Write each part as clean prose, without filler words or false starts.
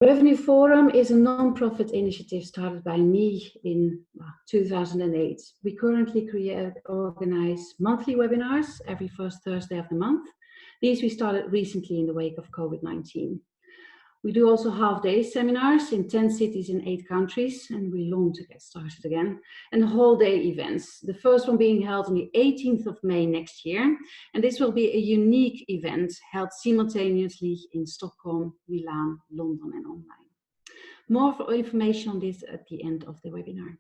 Revenue Forum is a non-profit initiative started by me in 2008. We currently organize monthly webinars every first Thursday of the month. These we started recently in the wake of COVID-19. We do also half-day seminars in 10 cities in 8 countries, and we long to get started again, and whole-day events. The first one being held on the 18th of May next year, and this will be a unique event held simultaneously in Stockholm, Milan, London, and online. More information on this at the end of the webinar.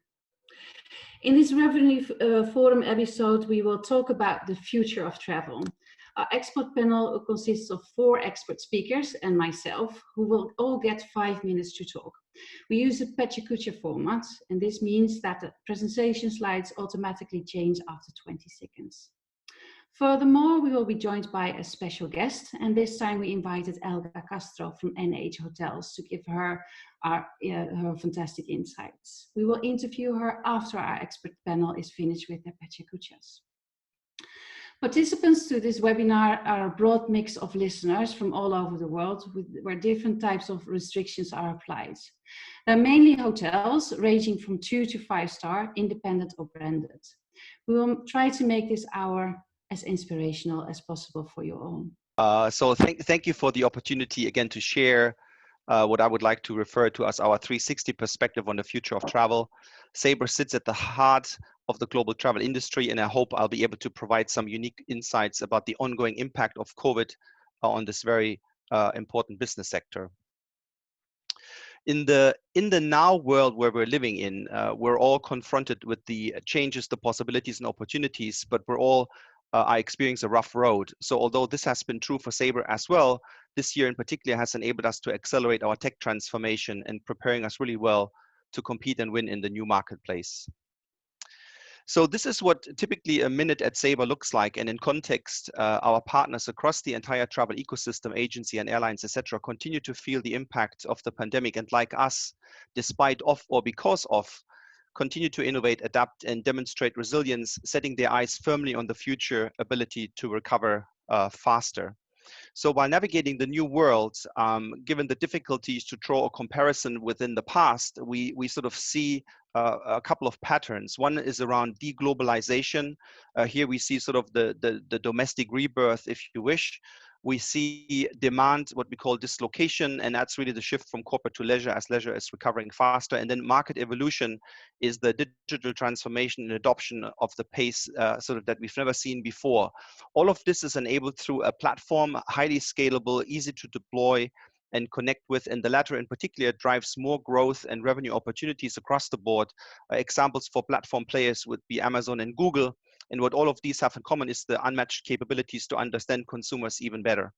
In this Revenue Forum episode, we will talk about the future of travel. Our expert panel consists of 4 expert speakers and myself, who will all get 5 minutes to talk. We use a Pecha format, and this means that the presentation slides automatically change after 20 seconds. Furthermore, we will be joined by a special guest, and this time we invited Elga Castro from NH Hotels to give her her fantastic insights. We will interview her after our expert panel is finished with their Pecha. Participants to this webinar are a broad mix of listeners from all over the world, where different types of restrictions are applied. They're mainly hotels ranging from 2 to 5-star, independent or branded. We will try to make this hour as inspirational as possible for you all. So thank you for the opportunity again to share what I would like to refer to as our 360 perspective on the future of travel. Sabre sits at the heart of the global travel industry, and I hope I'll be able to provide some unique insights about the ongoing impact of COVID on this very important business sector. In the now world where we're living in, we're all confronted with the changes, the possibilities and opportunities, but we're all are experiencing a rough road. So although this has been true for Sabre as well, this year in particular has enabled us to accelerate our tech transformation and preparing us really well to compete and win in the new marketplace. So this is what typically a minute at Sabre looks like, and in context, our partners across the entire travel ecosystem, agency and airlines, etc., continue to feel the impact of the pandemic, and like us, despite of or because of, continue to innovate, adapt, and demonstrate resilience, setting their eyes firmly on the future ability to recover faster. So while navigating the new world, given the difficulties to draw a comparison within the past, we sort of see a couple of patterns. One is around deglobalization. Here we see sort of the domestic rebirth, if you wish. We see demand, what we call dislocation, and that's really the shift from corporate to leisure as leisure is recovering faster. And then market evolution is the digital transformation and adoption of the pace sort of that we've never seen before. All of this is enabled through a platform, highly scalable, easy to deploy and connect with, and the latter in particular drives more growth and revenue opportunities across the board. Examples for platform players would be Amazon and Google. And what all of these have in common is the unmatched capabilities to understand consumers even better.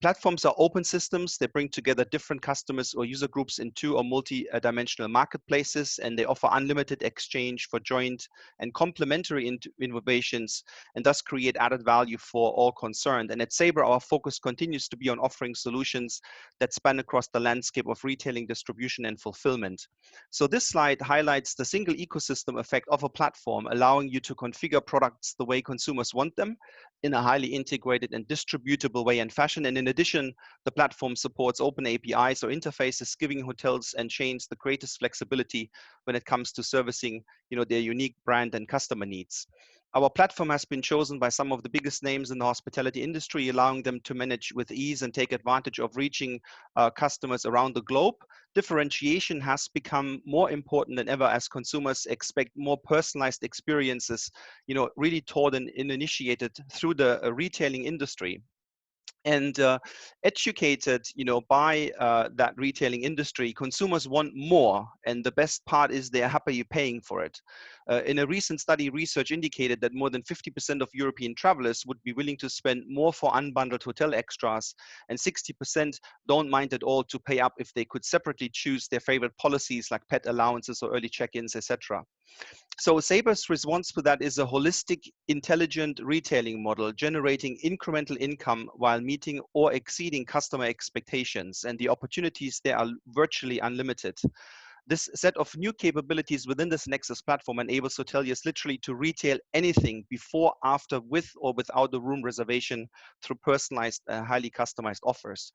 Platforms are open systems. They bring together different customers or user groups into or multi-dimensional marketplaces, and they offer unlimited exchange for joint and complementary innovations, and thus create added value for all concerned. And at Sabre, our focus continues to be on offering solutions that span across the landscape of retailing, distribution, and fulfillment. So this slide highlights the single ecosystem effect of a platform, allowing you to configure products the way consumers want them in a highly integrated and distributable way and fashion. And in addition, the platform supports open APIs or interfaces, giving hotels and chains the greatest flexibility when it comes to servicing, their unique brand and customer needs. Our platform has been chosen by some of the biggest names in the hospitality industry, allowing them to manage with ease and take advantage of reaching customers around the globe. Differentiation has become more important than ever as consumers expect more personalized experiences, really taught and initiated through the retailing industry. And educated, by that retailing industry, consumers want more, and the best part is they're happy paying for it. In a recent study, research indicated that more than 50% of European travelers would be willing to spend more for unbundled hotel extras, and 60% don't mind at all to pay up if they could separately choose their favorite policies like pet allowances or early check-ins, etc. So Sabre's response to that is a holistic, intelligent retailing model, generating incremental income while meeting or exceeding customer expectations, and the opportunities there are virtually unlimited. This set of new capabilities within this Nexus platform enables hoteliers literally to retail anything before, after, with or without the room reservation through personalized, highly customized offers.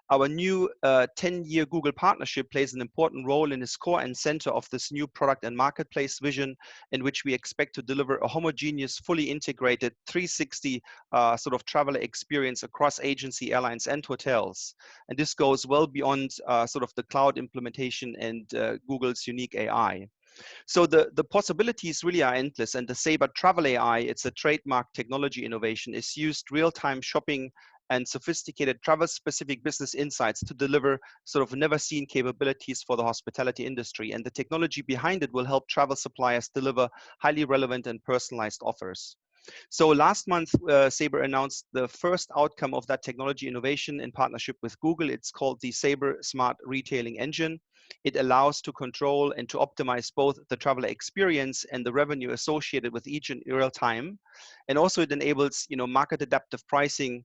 Our new 10-year Google partnership plays an important role in the core and center of this new product and marketplace vision, in which we expect to deliver a homogeneous, fully integrated 360 sort of traveler experience across agency, airlines, and hotels. And this goes well beyond sort of the cloud implementation and Google's unique AI. So the possibilities really are endless, and the Sabre Travel AI, it's a trademark technology innovation, is used real-time shopping and sophisticated travel-specific business insights to deliver sort of never-seen capabilities for the hospitality industry. And the technology behind it will help travel suppliers deliver highly relevant and personalized offers. So last month, Sabre announced the first outcome of that technology innovation in partnership with Google. It's called the Sabre Smart Retailing Engine. It allows to control and to optimize both the traveler experience and the revenue associated with each in real time. And also it enables, market adaptive pricing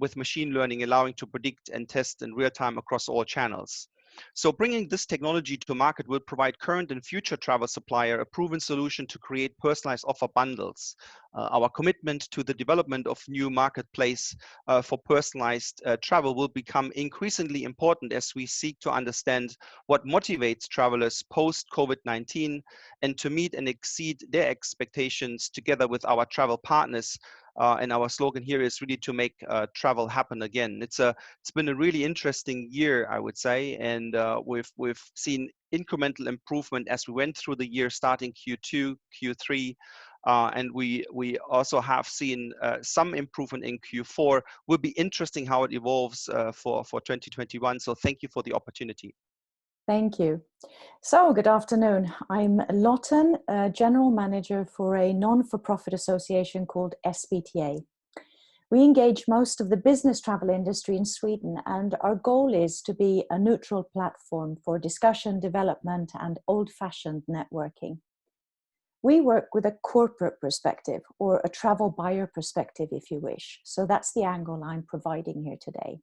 with machine learning, allowing to predict and test in real time across all channels. So bringing this technology to market will provide current and future travel supplier a proven solution to create personalized offer bundles. Our commitment to the development of new marketplace for personalized travel will become increasingly important as we seek to understand what motivates travelers post-COVID-19 and to meet and exceed their expectations together with our travel partners. And our slogan here is really to make travel happen again. It's been a really interesting year, I would say, and we've seen incremental improvement as we went through the year, starting Q2, Q3, and we also have seen some improvement in Q4. Will be interesting how it evolves for 2021. So thank you for the opportunity. Thank you. So good afternoon. I'm Lotten, General Manager for a non-for-profit association called SBTA. We engage most of the business travel industry in Sweden, and our goal is to be a neutral platform for discussion, development, and old-fashioned networking. We work with a corporate perspective, or a travel buyer perspective, if you wish. So that's the angle I'm providing here today.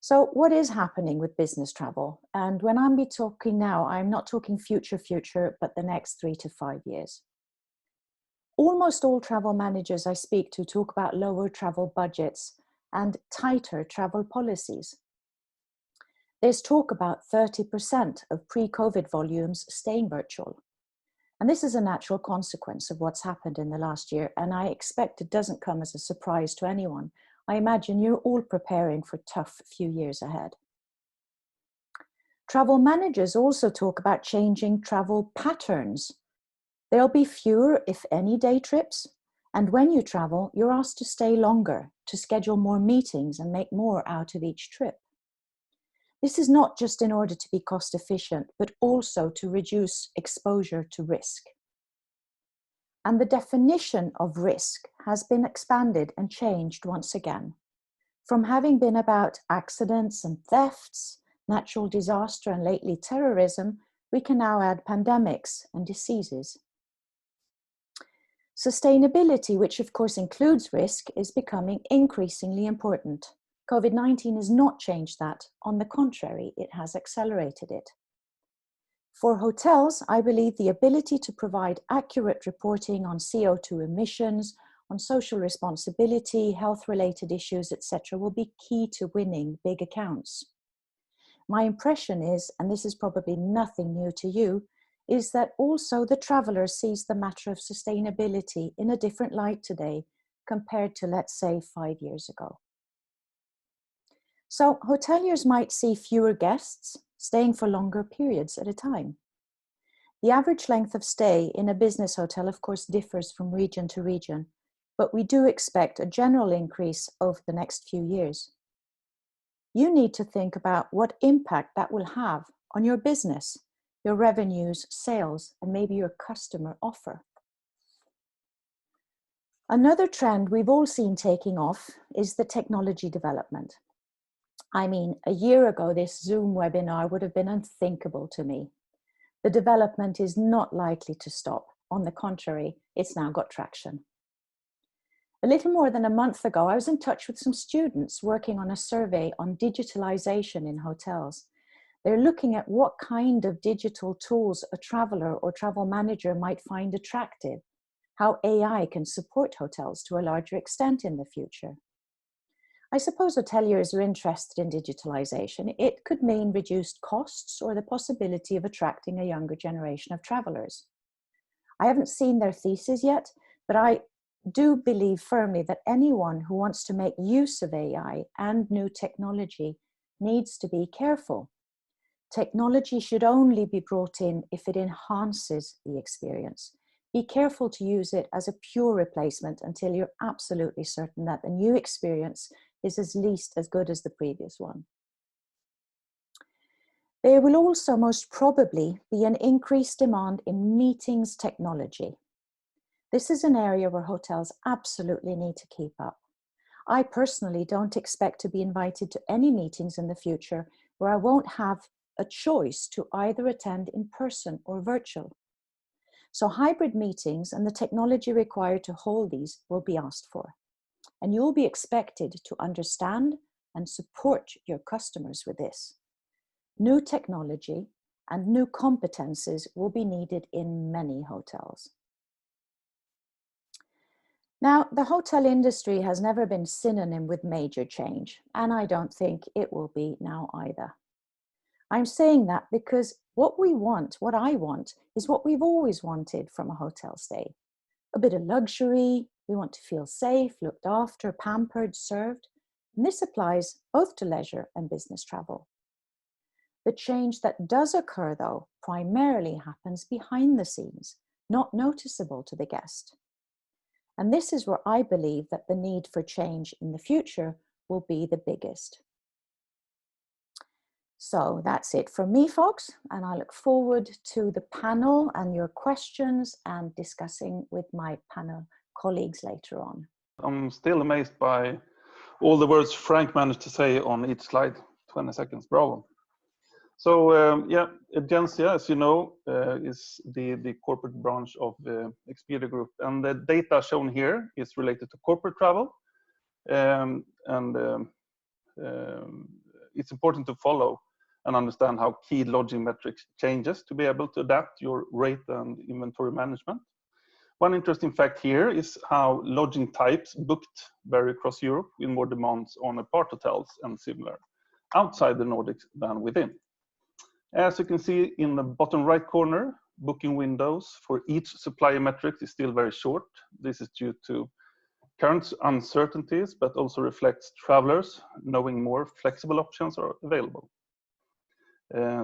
So what is happening with business travel? And when I'm talking now, I'm not talking future, but the next 3 to 5 years. Almost all travel managers I speak to talk about lower travel budgets and tighter travel policies. There's talk about 30% of pre-COVID volumes staying virtual. And this is a natural consequence of what's happened in the last year, and I expect it doesn't come as a surprise to anyone. I imagine you're all preparing for a tough few years ahead. Travel managers also talk about changing travel patterns. There'll be fewer, if any, day trips. And when you travel, you're asked to stay longer, to schedule more meetings and make more out of each trip. This is not just in order to be cost efficient, but also to reduce exposure to risk. And the definition of risk has been expanded and changed once again. From having been about accidents and thefts, natural disaster, and lately terrorism, we can now add pandemics and diseases. Sustainability, which of course includes risk, is becoming increasingly important. COVID-19 has not changed that. On the contrary, it has accelerated it. For hotels, I believe the ability to provide accurate reporting on CO2 emissions, on social responsibility, health-related issues, etc., will be key to winning big accounts. My impression is, and this is probably nothing new to you, is that also the traveler sees the matter of sustainability in a different light today compared to, let's say, 5 years ago. So hoteliers might see fewer guests staying for longer periods at a time. The average length of stay in a business hotel, of course, differs from region to region, but we do expect a general increase over the next few years. You need to think about what impact that will have on your business, your revenues, sales, and maybe your customer offer. Another trend we've all seen taking off is the technology development. I mean, a year ago, this Zoom webinar would have been unthinkable to me. The development is not likely to stop. On the contrary, it's now got traction. A little more than a month ago, I was in touch with some students working on a survey on digitalization in hotels. They're looking at what kind of digital tools a traveler or travel manager might find attractive, how AI can support hotels to a larger extent in the future. I suppose hoteliers are interested in digitalization. It could mean reduced costs or the possibility of attracting a younger generation of travelers. I haven't seen their thesis yet, but I do believe firmly that anyone who wants to make use of AI and new technology needs to be careful. Technology should only be brought in if it enhances the experience. Be careful to use it as a pure replacement until you're absolutely certain that the new experience is at least as good as the previous one. There will also most probably be an increased demand in meetings technology. This is an area where hotels absolutely need to keep up. I personally don't expect to be invited to any meetings in the future where I won't have a choice to either attend in person or virtual. So hybrid meetings and the technology required to hold these will be asked for. And you'll be expected to understand and support your customers with this. New technology and new competences will be needed in many hotels. Now, the hotel industry has never been synonym with major change, and I don't think it will be now either. I'm saying that because what I want, is what we've always wanted from a hotel stay. A bit of luxury, we want to feel safe, looked after, pampered, served. And this applies both to leisure and business travel. The change that does occur, though, primarily happens behind the scenes, not noticeable to the guest. And this is where I believe that the need for change in the future will be the biggest. So that's it from me, folks, and I look forward to the panel and your questions and discussing with my panel colleagues later on. I'm still amazed by all the words Frank managed to say on each slide. 20 seconds, bravo. So yeah, Egencia, as you know, is the corporate branch of the Expedia Group, and the data shown here is related to corporate travel, and it's important to follow and understand how key lodging metrics changes to be able to adapt your rate and inventory management. One interesting fact here is how lodging types booked vary across Europe, with more demands on apart hotels and similar outside the Nordics than within. As you can see in the bottom right corner, booking windows for each supplier metric is still very short. This is due to current uncertainties, but also reflects travelers knowing more flexible options are available.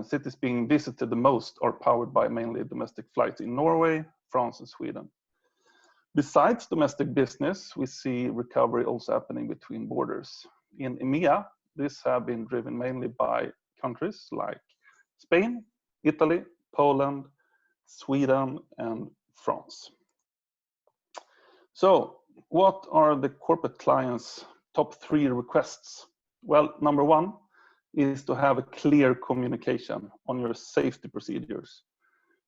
Cities being visited the most are powered by mainly domestic flights in Norway, France, and Sweden. Besides domestic business, we see recovery also happening between borders. In EMEA, this has been driven mainly by countries like Spain, Italy, Poland, Sweden, and France. So, what are the corporate clients' top 3 requests? Well, number 1 is to have a clear communication on your safety procedures.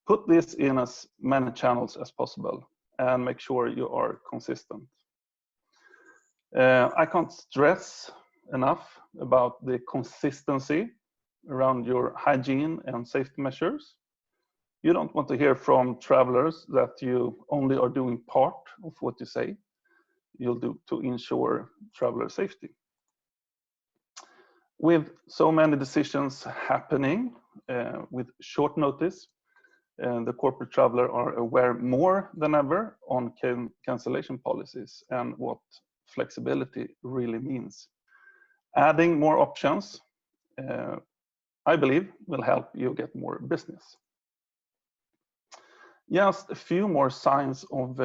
Put this in as many channels as possible and make sure you are consistent. I can't stress enough about the consistency around your hygiene and safety measures. You don't want to hear from travelers that you only are doing part of what you say you'll do to ensure traveler safety. With so many decisions happening with short notice, the corporate traveler are aware more than ever on cancellation policies and what flexibility really means. Adding more options, I believe, will help you get more business. Just a few more signs of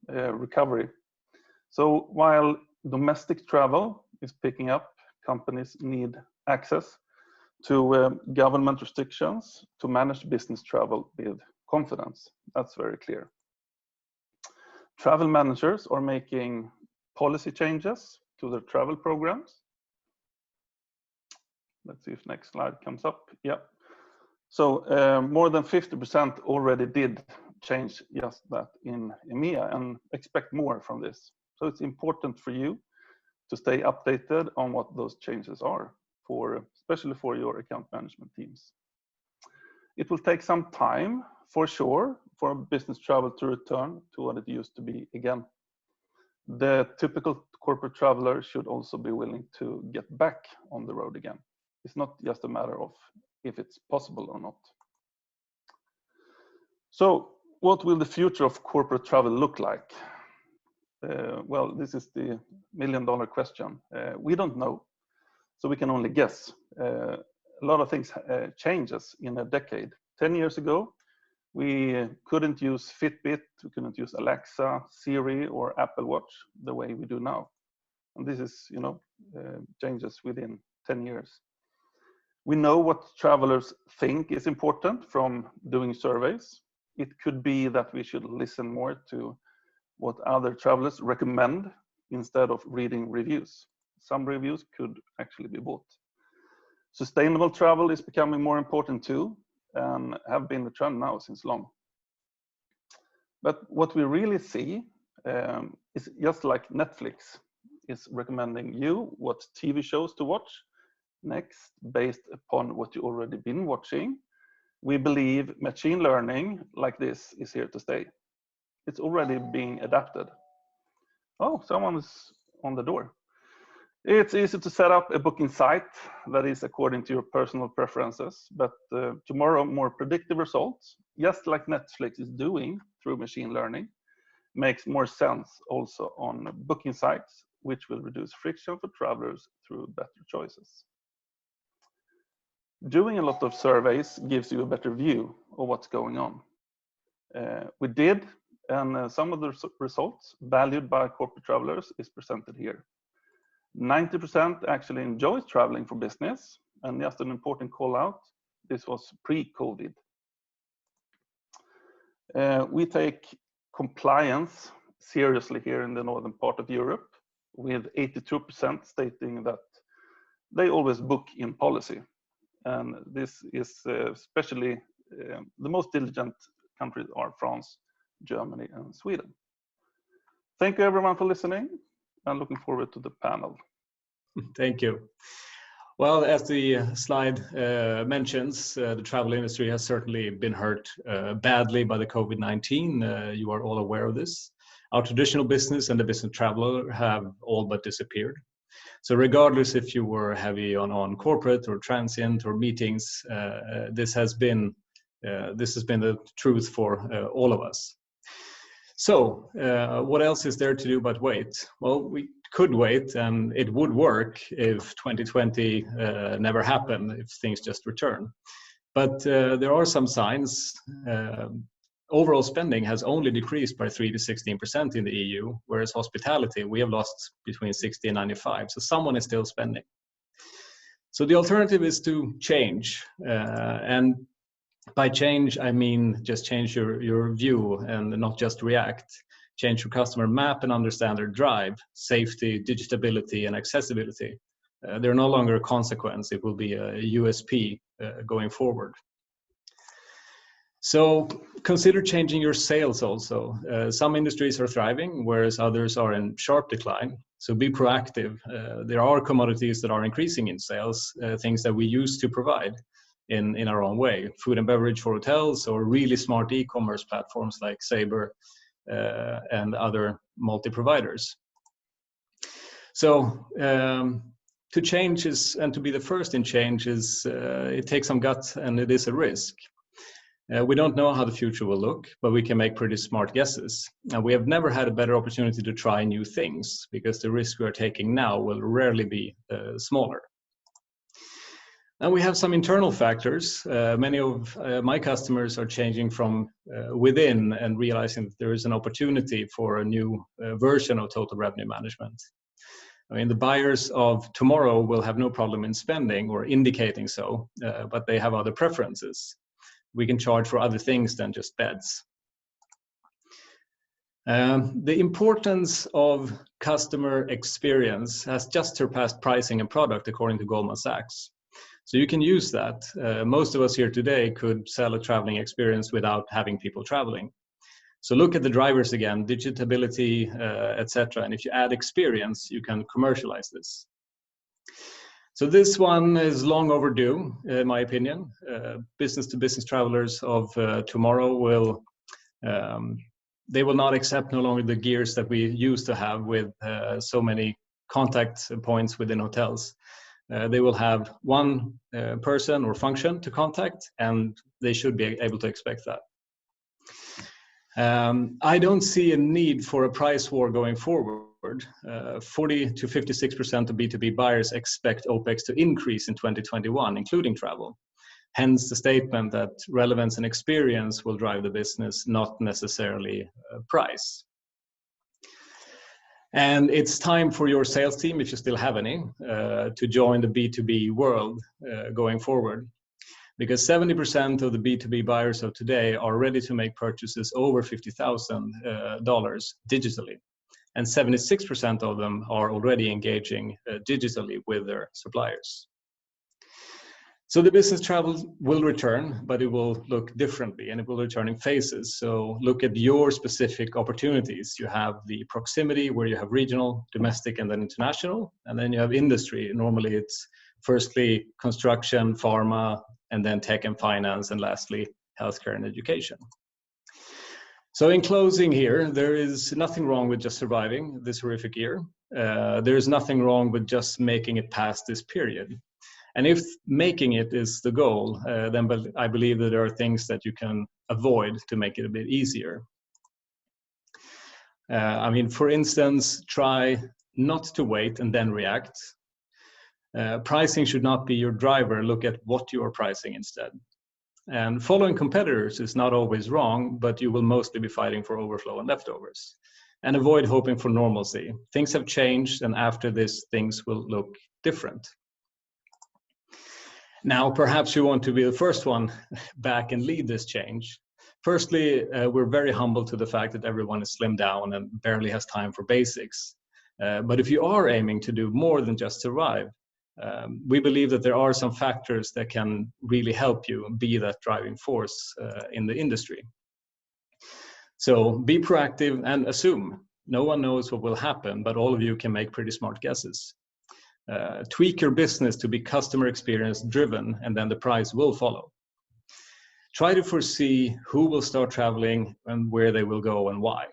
recovery. So while domestic travel is picking up, companies need access to government restrictions to manage business travel with confidence. That's very clear. Travel managers are making policy changes to their travel programs. Let's see if next slide comes up. Yeah. So more than 50% already did change just that in EMEA, and expect more from this. So it's important for you to stay updated on what those changes are. especially for your account management teams. It will take some time, for sure, for business travel to return to what it used to be again. The typical corporate traveler should also be willing to get back on the road again. It's not just a matter of if it's possible or not. So what will the future of corporate travel look like? Well, this is the million-dollar question. We don't know, so we can only guess. A lot of things changes in a decade. 10 years ago, we couldn't use Fitbit, we couldn't use Alexa, Siri, or Apple Watch the way we do now. And this is, changes within 10 years. We know what travelers think is important from doing surveys. It could be that we should listen more to what other travelers recommend instead of reading reviews. Some reviews could actually be bought. Sustainable travel is becoming more important too, and have been the trend now since long. But what we really see is just like Netflix is recommending you what TV shows to watch next based upon what you already been watching. We believe machine learning like this is here to stay. It's already being adapted. Oh, someone is on the door. It's easy to set up a booking site that is according to your personal preferences, but tomorrow more predictive results, just like Netflix is doing through machine learning, makes more sense also on booking sites, which will reduce friction for travelers through better choices. Doing a lot of surveys gives you a better view of what's going on. We did, and some of the results valued by corporate travelers is presented here. 90% actually enjoys traveling for business, and just an important call out, this was pre-COVID. We take compliance seriously here in the northern part of Europe, with 82% stating that they always book in policy. And this is especially the most diligent countries are France, Germany, and Sweden. Thank you everyone for listening, and looking forward to the panel. Thank you. Well, as the slide mentions, the travel industry has certainly been hurt badly by the COVID-19. You are all aware of this. Our traditional business and the business traveler have all but disappeared. So regardless if you were heavy on corporate or transient or meetings, this has been the truth for all of us. So what else is there to do but wait? Well, we could wait, and it would work if 2020 never happened, if things just return. But there are some signs. Overall spending has only decreased by 3 to 16% in the EU, whereas hospitality, we have lost between 60 and 95. So someone is still spending. So the alternative is to change. And by change, I mean just change your view and not just react. Change your customer map and understand their drive, safety, digitability, and accessibility. They're no longer a consequence. It will be a USP going forward. So consider changing your sales also. Some industries are thriving, whereas others are in sharp decline. So be proactive. There are commodities that are increasing in sales, things that we used to provide in our own way. Food and beverage for hotels, or really smart e-commerce platforms like Sabre and other multi-providers. So to change is, and to be the first in change is, it takes some guts and it is a risk. We don't know how the future will look, but we can make pretty smart guesses. And we have never had a better opportunity to try new things, because the risk we are taking now will rarely be smaller. And we have some internal factors. Many of my customers are changing from within and realizing that there is an opportunity for a new version of total revenue management. I mean, the buyers of tomorrow will have no problem in spending or indicating so, but they have other preferences. We can charge for other things than just beds. The importance of customer experience has just surpassed pricing and product, according to Goldman Sachs. So you can use that. Most of us here today could sell a traveling experience without having people traveling. So look at the drivers again, digitability, etc. And if you add experience, you can commercialize this. So this one is long overdue, in my opinion. Business-to-business travelers of tomorrow will they will not accept no longer the gears that we used to have with so many contact points within hotels. They will have one person or function to contact, and they should be able to expect that. I don't see a need for a price war going forward. 40 to 56% of B2B buyers expect OPEX to increase in 2021, including travel. Hence the statement that relevance and experience will drive the business, not necessarily price. And it's time for your sales team, if you still have any, to join the B2B world going forward. Because 70% of the B2B buyers of today are ready to make purchases over $50,000 digitally. And 76% of them are already engaging digitally with their suppliers. So the business travel will return, but it will look differently, and it will return in phases. So look at your specific opportunities. You have the proximity, where you have regional, domestic, and then international. And then you have industry. Normally it's firstly construction, pharma, and then tech and finance, and lastly, healthcare and education. So in closing here, there is nothing wrong with just surviving this horrific year. There is nothing wrong with just making it past this period. And if making it is the goal, then I believe that there are things that you can avoid to make it a bit easier. I mean, for instance, try not to wait and then react. Pricing should not be your driver. Look at what you are pricing instead. And following competitors is not always wrong, but you will mostly be fighting for overflow and leftovers. And avoid hoping for normalcy. Things have changed, and after this, things will look different. Now, perhaps you want to be the first one back and lead this change. Firstly, we're very humble to the fact that everyone is slimmed down and barely has time for basics. But if you are aiming to do more than just survive, we believe that there are some factors that can really help you be that driving force in the industry. So be proactive and assume. No one knows what will happen, but all of you can make pretty smart guesses. Tweak your business to be customer experience driven, and then the price will follow. Try to foresee who will start traveling and where they will go and why.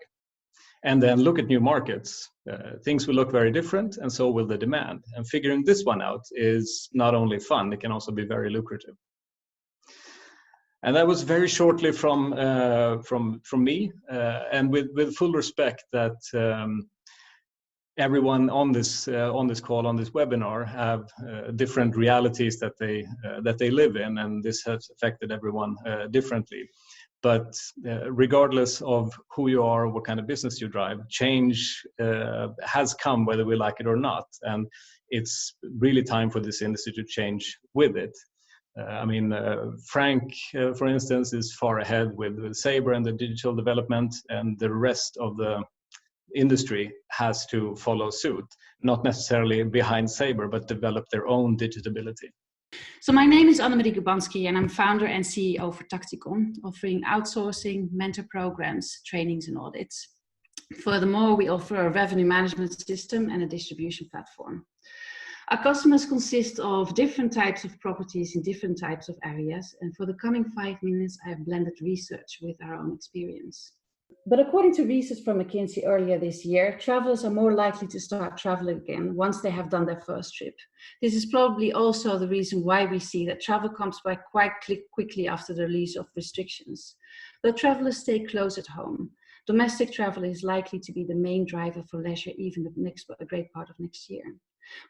And then look at new markets. Things will look very different, and so will the demand. And figuring this one out is not only fun, it can also be very lucrative. And that was very shortly from me, and with full respect that everyone on this call, on this webinar, have different realities that they live in, and this has affected everyone differently. But regardless of who you are, what kind of business you drive, change has come whether we like it or not, and it's really time for this industry to change with it. I mean, Frank, for instance, is far ahead with Sabre and the digital development, and the rest of the industry has to follow suit, not necessarily behind Sabre, but develop their own digitability. So my name is Annemarie Gubanski, and I'm founder and CEO for Taktikon, offering outsourcing, mentor programs, trainings, and audits. Furthermore, we offer a revenue management system and a distribution platform. Our customers consist of different types of properties in different types of areas, and for the coming 5 minutes, I have blended research with our own experience. But according to research from Egencia earlier this year, travelers are more likely to start traveling again once they have done their first trip. This is probably also the reason why we see that travel comes back quite quickly after the release of restrictions. But travelers stay close at home. Domestic travel is likely to be the main driver for leisure even a great part of next year.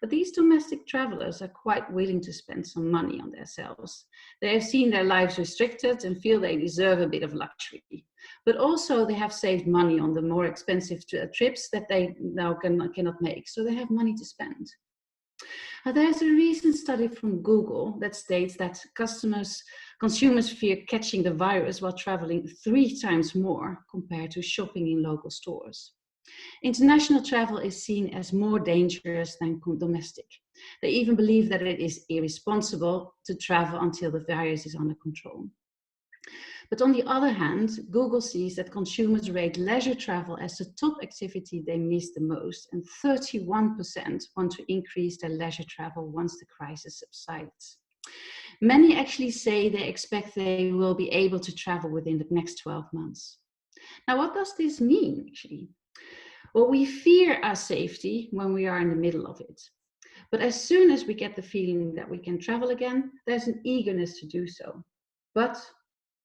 But these domestic travelers are quite willing to spend some money on themselves. They have seen their lives restricted and feel they deserve a bit of luxury. But also they have saved money on the more expensive trips that they now cannot make, so they have money to spend. There's a recent study from Google that states that consumers fear catching the virus while traveling 3 times more compared to shopping in local stores. International travel is seen as more dangerous than domestic. They even believe that it is irresponsible to travel until the virus is under control. But on the other hand, Google sees that consumers rate leisure travel as the top activity they miss the most, and 31% want to increase their leisure travel once the crisis subsides. Many actually say they expect they will be able to travel within the next 12 months. Now, what does this mean, actually? Well, we fear our safety when we are in the middle of it. But as soon as we get the feeling that we can travel again, there's an eagerness to do so. But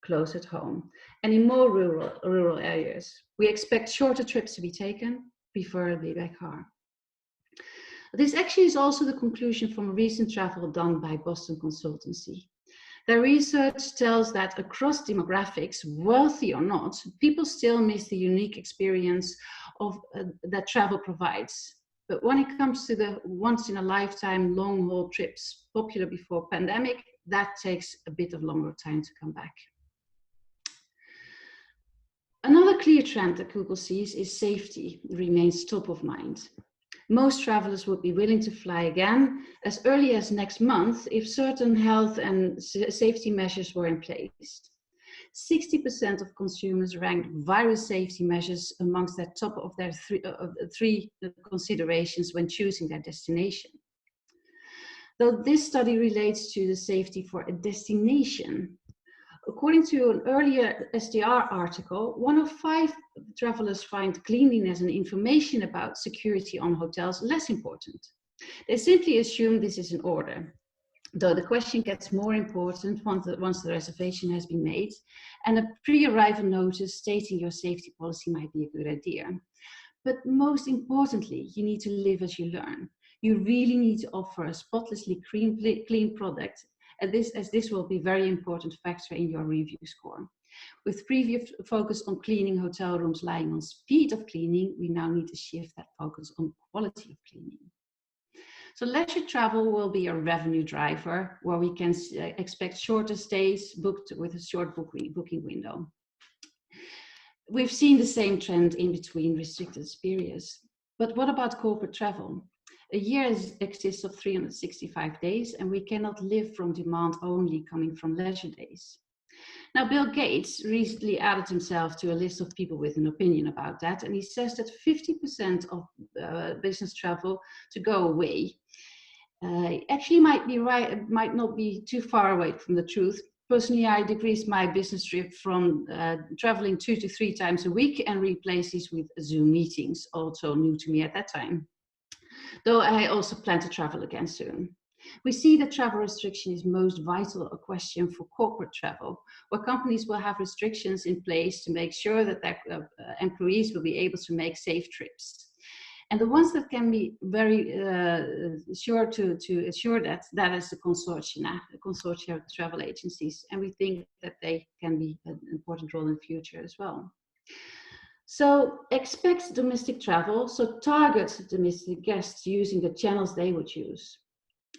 close at home and in more rural areas, we expect shorter trips to be taken, preferably by car. This actually is also the conclusion from a recent travel done by Boston Consultancy. Their research tells that across demographics, wealthy or not, people still miss the unique experience of that travel provides. But when it comes to the once-in-a-lifetime long-haul trips popular before pandemic, that takes a bit of longer time to come back. Another clear trend that Google sees is safety remains top of mind. Most travelers would be willing to fly again as early as next month if certain health and safety measures were in place. 60% of consumers ranked virus safety measures amongst their top of their three considerations when choosing their destination. Though this study relates to the safety for a destination, according to an earlier SDR article, 1 of 5 travelers find cleanliness and information about security on hotels less important. They simply assume this is in order, though the question gets more important once the reservation has been made, and a pre-arrival notice stating your safety policy might be a good idea. But most importantly, you need to live as you learn. You really need to offer a spotlessly clean product, as this will be a very important factor in your review score. With previous focus on cleaning hotel rooms lying on speed of cleaning, we now need to shift that focus on quality of cleaning. So leisure travel will be a revenue driver where we can expect shorter stays booked with a short booking window. We've seen the same trend in between restricted periods. But what about corporate travel? A year exists of 365 days, and we cannot live from demand only coming from leisure days. Now, Bill Gates recently added himself to a list of people with an opinion about that, and he says that 50% of business travel to go away actually might not be too far away from the truth. Personally, I decreased my business trip from traveling 2 to 3 times a week and replaced these with Zoom meetings, also new to me at that time. Though I also plan to travel again soon. We see that travel restriction is most vital a question for corporate travel, where companies will have restrictions in place to make sure that their employees will be able to make safe trips. And the ones that can be very sure to assure that is the consortia of travel agencies. And we think that they can be an important role in the future as well. So expect domestic travel, so target domestic guests using the channels they would use.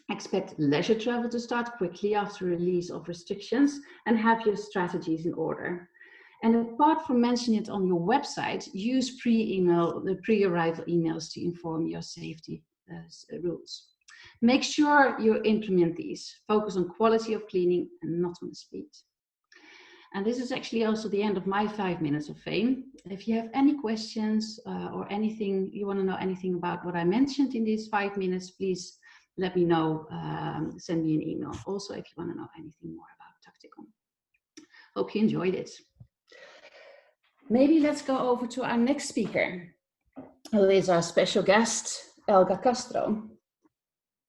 Expect leisure travel to start quickly after release of restrictions and have your strategies in order. And apart from mentioning it on your website, use pre-arrival emails to inform your safety rules. Make sure you implement these. Focus on quality of cleaning and not on the speed. And this is actually also the end of my 5 minutes of fame. If you have any questions or anything, you want to know anything about what I mentioned in these 5 minutes, please let me know, send me an email. Also, if you want to know anything more about Taktikon. Hope you enjoyed it. Maybe let's go over to our next speaker, who is our special guest, Elga Castro.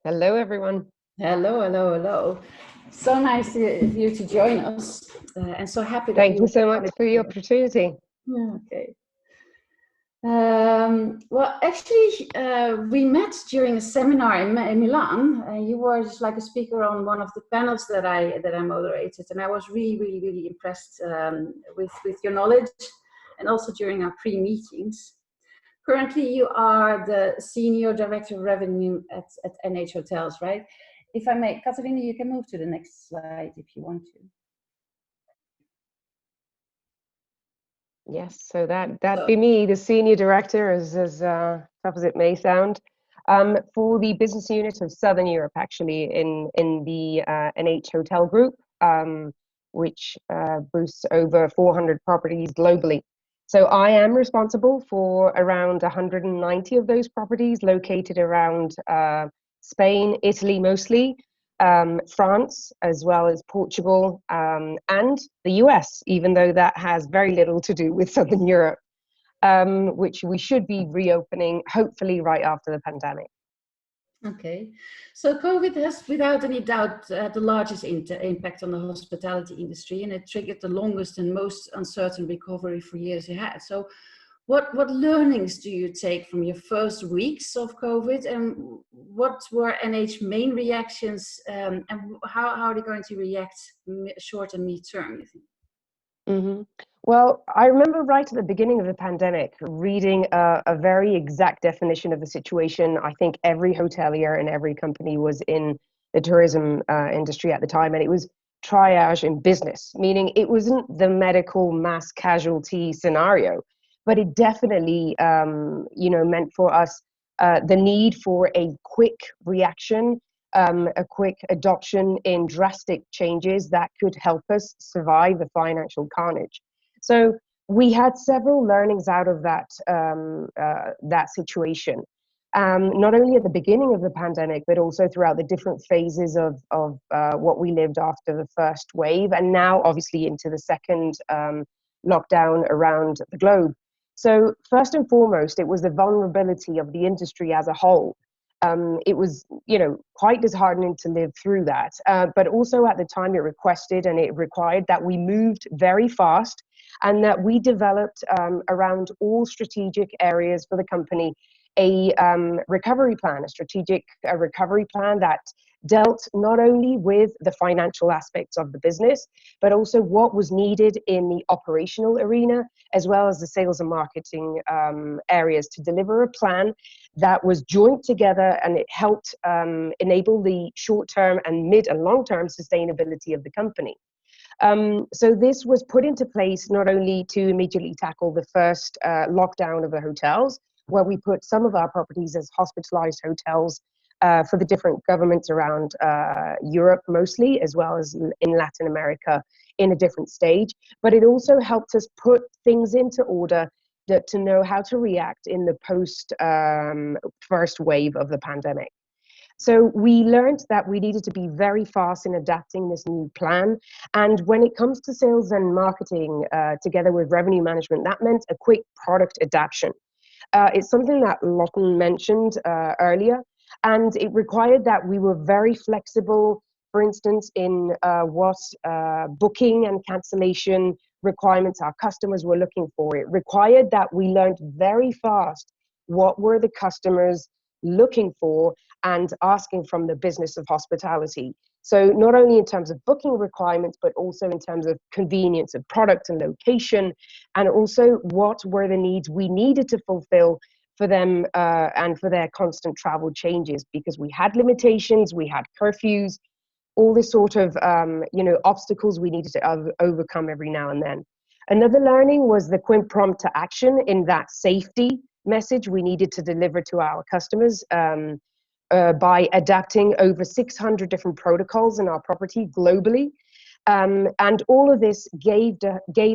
Hello, everyone. Hello, hello, hello. So nice of you to join us, and so happy that Thank you so much for the opportunity. Okay. Well, actually, we met during a seminar in Milan. You were just like a speaker on one of the panels that I moderated, and I was really impressed with your knowledge, and also during our pre-meetings. Currently, you are the Senior Director of Revenue at NH Hotels, right? If I may, Katarina, you can move to the next slide if you want to. Yes, so that'd be me, the Senior Director, as tough as it may sound, for the business unit of Southern Europe, actually, in the NH Hotel Group. which boasts over 400 properties globally. So I am responsible for around 190 of those properties located around Spain, Italy mostly, France, as well as Portugal, and the US, even though that has very little to do with Southern Europe, which we should be reopening hopefully right after the pandemic. Okay, so COVID has without any doubt the largest impact on the hospitality industry, and it triggered the longest and most uncertain recovery for years ahead. So what learnings do you take from your first weeks of COVID, and what were NH main reactions, and how are they going to react short and mid-term, you think? Mm-hmm. Well, I remember right at the beginning of the pandemic reading a very exact definition of the situation. I think every hotelier and every company was in the tourism industry at the time, and it was triage in business, meaning it wasn't the medical mass casualty scenario, but it definitely, meant for us the need for a quick reaction, a quick adoption in drastic changes that could help us survive the financial carnage. So we had several learnings out of that situation, not only at the beginning of the pandemic, but also throughout the different phases of what we lived after the first wave, and now obviously into the second lockdown around the globe. So first and foremost, it was the vulnerability of the industry as a whole. It was, quite disheartening to live through that. But also at the time it required that we moved very fast and that we developed around all strategic areas for the company a recovery plan, a strategic recovery plan that dealt not only with the financial aspects of the business, but also what was needed in the operational arena, as well as the sales and marketing areas to deliver a plan that was joint together, and it helped enable the short-term and mid and long-term sustainability of the company. So this was put into place not only to immediately tackle the first lockdown of the hotels, where we put some of our properties as hospitalized hotels for the different governments around Europe mostly, as well as in Latin America in a different stage. But it also helped us put things into order to know how to react in the post first wave of the pandemic. So we learned that we needed to be very fast in adapting this new plan. And when it comes to sales and marketing, together with revenue management, that meant a quick product adaptation. It's something that Lotten mentioned earlier, and it required that we were very flexible, for instance, in what booking and cancellation requirements our customers were looking for. It required that we learned very fast what were the customers looking for and asking from the business of hospitality. So not only in terms of booking requirements, but also in terms of convenience of product and location, and also what were the needs we needed to fulfill for them and for their constant travel changes, because we had limitations, we had curfews, all this sort of obstacles we needed to overcome every now and then. Another learning was the quick prompt to action in that safety message we needed to deliver to our customers by adapting over 600 different protocols in our property globally. And all of this gave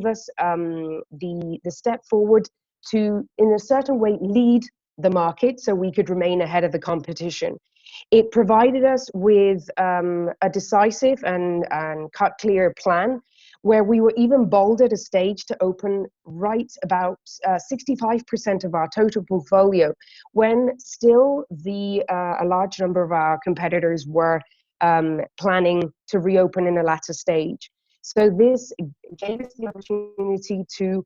us the step forward to, in a certain way, lead the market so we could remain ahead of the competition. It provided us with a decisive and cut clear plan, where we were even bold at a stage to open right about 65% of our total portfolio, when still a large number of our competitors were planning to reopen in a latter stage. So this gave us the opportunity to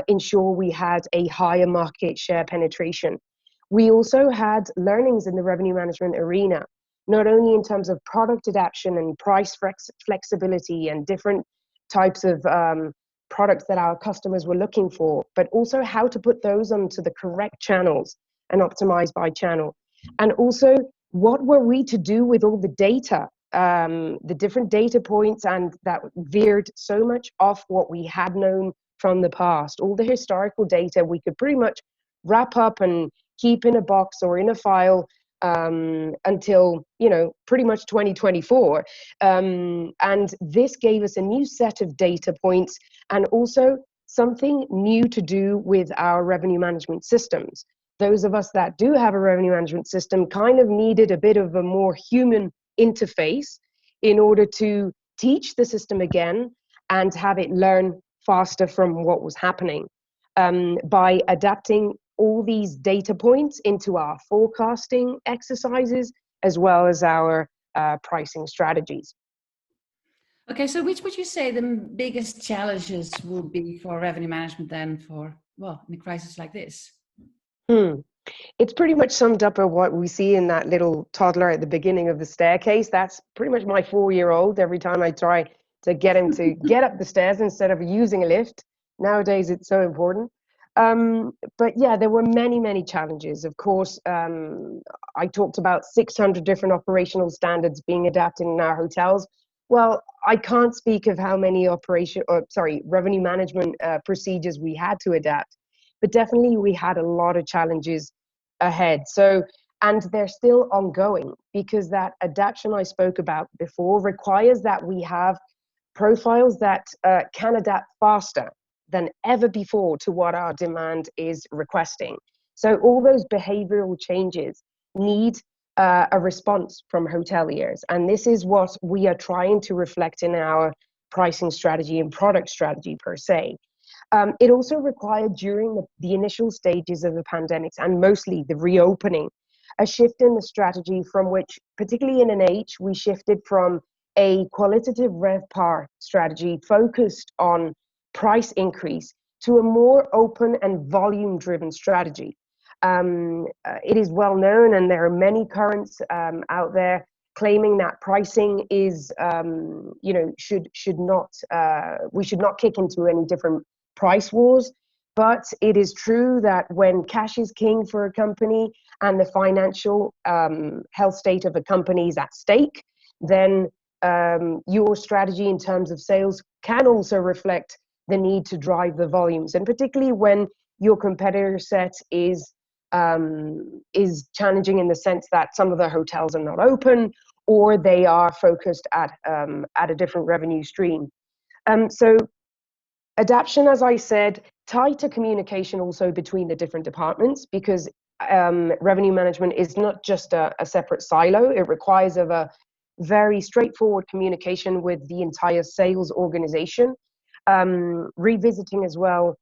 ensure we had a higher market share penetration. We also had learnings in the revenue management arena, not only in terms of product adaptation and price flexibility and different types of products that our customers were looking for, but also how to put those onto the correct channels and optimize by channel. And also, what were we to do with all the data, the different data points, and that veered so much off what we had known from the past. All the historical data we could pretty much wrap up and keep in a box or in a file until, pretty much 2024. And this gave us a new set of data points and also something new to do with our revenue management systems. Those of us that do have a revenue management system kind of needed a bit of a more human interface in order to teach the system again and have it learn faster from what was happening, by adapting all these data points into our forecasting exercises as well as our pricing strategies. Okay, so which would you say the biggest challenges would be for revenue management then in a crisis like this? It's pretty much summed up of what we see in that little toddler at the beginning of the staircase. That's pretty much my 4-year-old. Every time I try to get him to get up the stairs instead of using a lift. Nowadays, it's so important. But yeah, there were many, many challenges. Of course, I talked about 600 different operational standards being adapted in our hotels. Well, I can't speak of how many revenue management procedures we had to adapt, but definitely we had a lot of challenges ahead. And they're still ongoing, because that adaptation I spoke about before requires that we have profiles that can adapt faster than ever before to what our demand is requesting. So all those behavioral changes need a response from hoteliers. And this is what we are trying to reflect in our pricing strategy and product strategy per se. It also required, during the initial stages of the pandemics and mostly the reopening, a shift in the strategy from which, particularly in NH, we shifted from a qualitative RevPAR strategy focused on price increase to a more open and volume-driven strategy. It is well known, and there are many currents out there claiming that pricing is, should not, we should not kick into any different price wars. But it is true that when cash is king for a company and the financial health state of a company is at stake, then your strategy in terms of sales can also reflect the need to drive the volumes, and particularly when your competitor set is challenging in the sense that some of the hotels are not open, or they are focused at a different revenue stream. So adaptation, as I said, tighter communication also between the different departments, because revenue management is not just a separate silo. It requires of a very straightforward communication with the entire sales organization, revisiting as well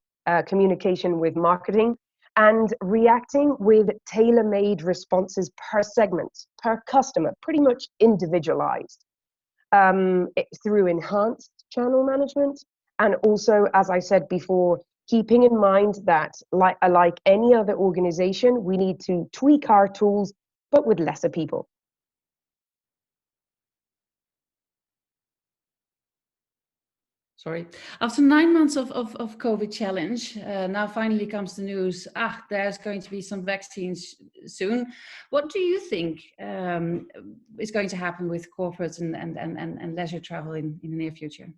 communication with marketing, and reacting with tailor-made responses per segment, per customer, pretty much individualized, through enhanced channel management. And also, as I said before, keeping in mind that like any other organization, we need to tweak our tools, but with lesser people. Sorry. After 9 months of COVID challenge, now finally comes the news, there's going to be some vaccines soon. What do you think is going to happen with corporates and leisure travel in the near future?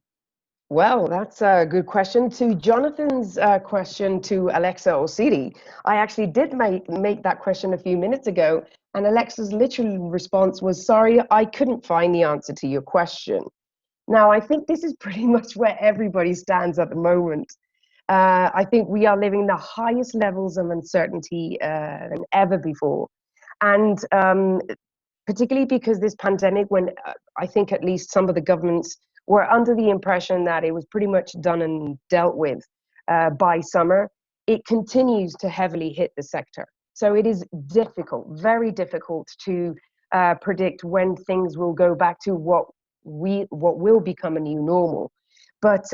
Well, that's a good question. To Jonathan's question to Alexa or Siri, I actually did make that question a few minutes ago, and Alexa's literal response was, "Sorry, I couldn't find the answer to your question." Now, I think this is pretty much where everybody stands at the moment. I think we are living the highest levels of uncertainty than ever before. And particularly because this pandemic, when I think at least some of the governments were under the impression that it was pretty much done and dealt with by summer, it continues to heavily hit the sector. So it is difficult, very difficult to predict when things will go back to what will become a new normal. But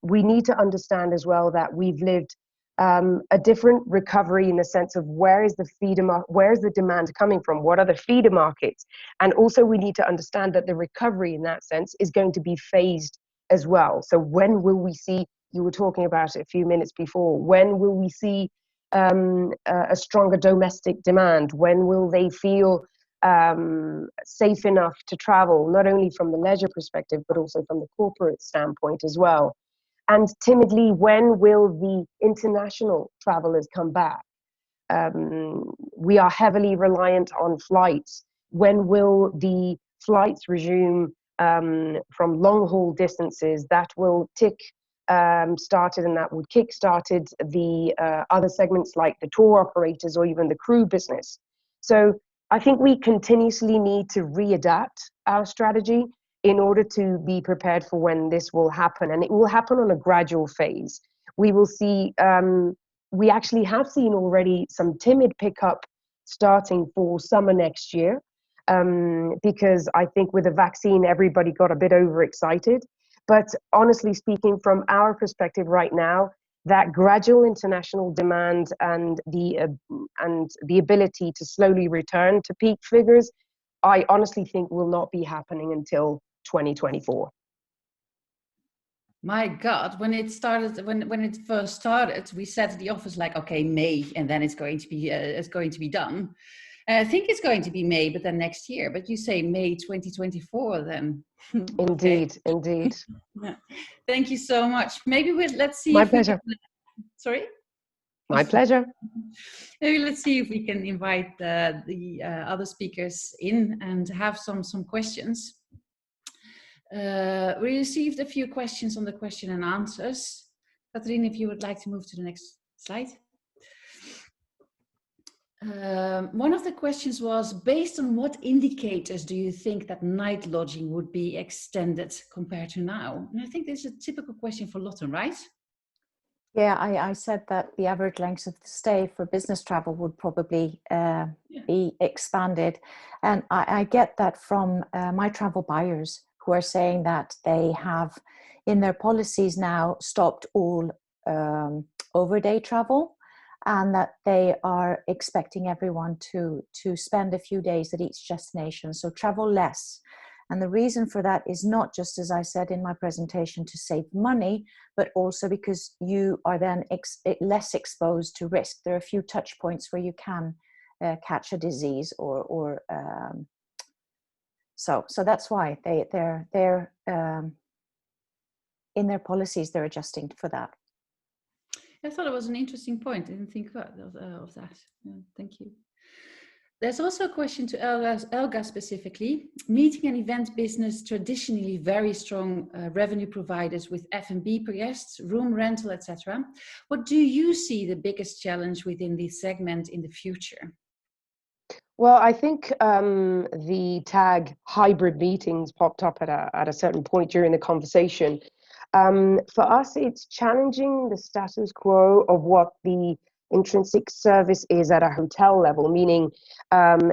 we need to understand as well that we've lived a different recovery in the sense of where is the demand coming from? What are the feeder markets? And also we need to understand that the recovery in that sense is going to be phased as well. So when will we see, you were talking about it a few minutes before, when will we see a stronger domestic demand? When will they feel safe enough to travel, not only from the leisure perspective, but also from the corporate standpoint as well? And timidly, when will the international travelers come back? we are heavily reliant on flights. When will the flights resume from long haul distances? That will started, and that would kick started the other segments like the tour operators or even the crew business. So I think we continuously need to readapt our strategy in order to be prepared for when this will happen. And it will happen on a gradual phase. We will see, we actually have seen already some timid pickup starting for summer next year, because I think with the vaccine, everybody got a bit overexcited. But honestly speaking, from our perspective right now, that gradual international demand and the ability to slowly return to peak figures, I honestly think will not be happening until 2024. My God, when it started, when it first started, we said at the office like, okay, May, and then it's going to be done. I think it's going to be May, but then next year. But you say May 2024, then. Indeed, indeed. Yeah. Thank you so much. Maybe let's see. My pleasure. Sorry. My pleasure. Maybe let's see if we can invite the other speakers in and have some questions. We received a few questions on the question and answers. Catherine, if you would like to move to the next slide. One of the questions was, based on what indicators do you think that night lodging would be extended compared to now? And I think this is a typical question for Lotten, right? Yeah, I said that the average length of the stay for business travel would probably be expanded. And I get that from my travel buyers, who are saying that they have in their policies now stopped all overday travel, and that they are expecting everyone to spend a few days at each destination, so travel less. And the reason for that is not just, as I said in my presentation, to save money, but also because you are then less exposed to risk. There are a few touch points where you can catch a disease so that's why they're in their policies, they're adjusting for that. I thought it was an interesting point. I didn't think of that. Yeah, thank you. There's also a question to Elga specifically. Meeting and event business, traditionally very strong revenue providers with F&B per guests, room rental, etc. What do you see the biggest challenge within this segment in the future? Well, I think the tag hybrid meetings popped up at a certain point during the conversation. For us, it's challenging the status quo of what the intrinsic service is at a hotel level, meaning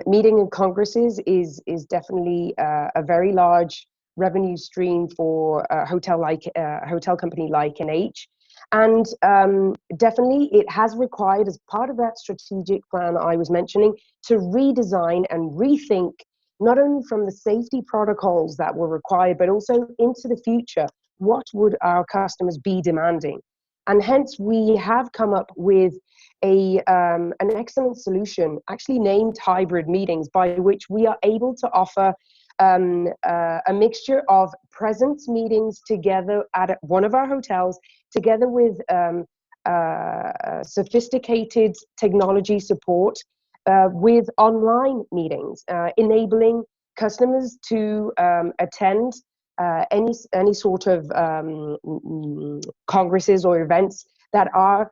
meeting and congresses is definitely a very large revenue stream for a hotel company like NH. And definitely it has required, as part of that strategic plan I was mentioning, to redesign and rethink not only from the safety protocols that were required, but also into the future. What would our customers be demanding? And hence we have come up with an excellent solution, actually named hybrid meetings, by which we are able to offer a mixture of presence meetings together at one of our hotels, together with sophisticated technology support with online meetings, enabling customers to attend any sort of congresses or events that are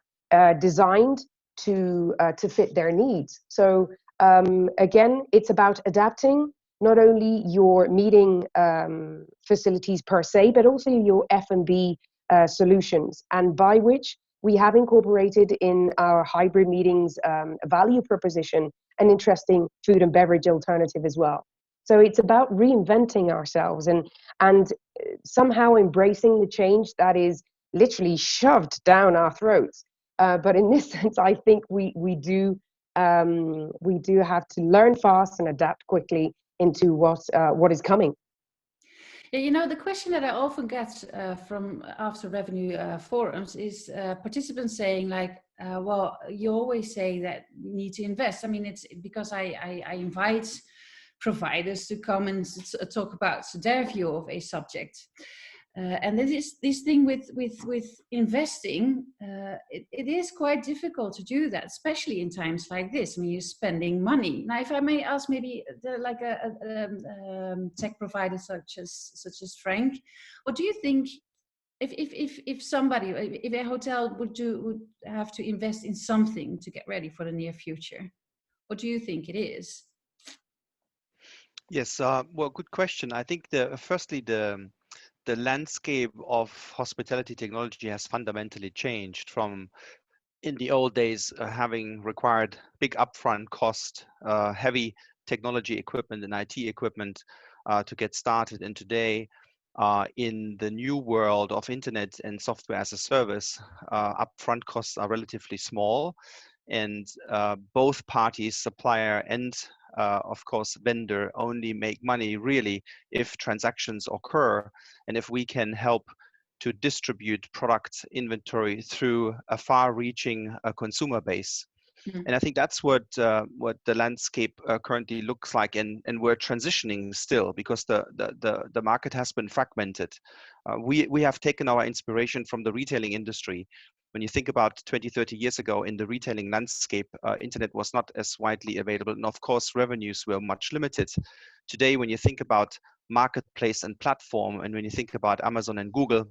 designed to fit their needs. So again, it's about adapting not only your meeting facilities per se, but also your F&B solutions, and by which we have incorporated in our hybrid meetings value proposition an interesting food and beverage alternative as well. So it's about reinventing ourselves and somehow embracing the change that is literally shoved down our throats. But in this sense, I think we do have to learn fast and adapt quickly into what is coming. Yeah, you know, the question that I often get from after revenue forums is participants saying like, well, you always say that we need to invest. I mean, it's because I invite providers to come and talk about their view of a subject. And this thing with investing, it is quite difficult to do that, especially in times like this when you're spending money. Now, if I may ask, maybe like a tech provider such as Frank, what do you think? If somebody, if a hotel would have to invest in something to get ready for the near future, what do you think it is? Yes, well, good question. I think firstly the landscape of hospitality technology has fundamentally changed from in the old days having required big upfront cost, heavy technology equipment and IT equipment to get started. And today, in the new world of internet and software as a service, upfront costs are relatively small, and both parties, supplier and of course vendor, only make money really if transactions occur and if we can help to distribute product inventory through a far-reaching consumer base. And I think that's what the landscape currently looks like, and we're transitioning still because the market has been fragmented. We have taken our inspiration from the retailing industry. When you think about 20, 30 years ago in the retailing landscape, internet was not as widely available, and of course revenues were much limited. Today, when you think about marketplace and platform, and when you think about Amazon and Google,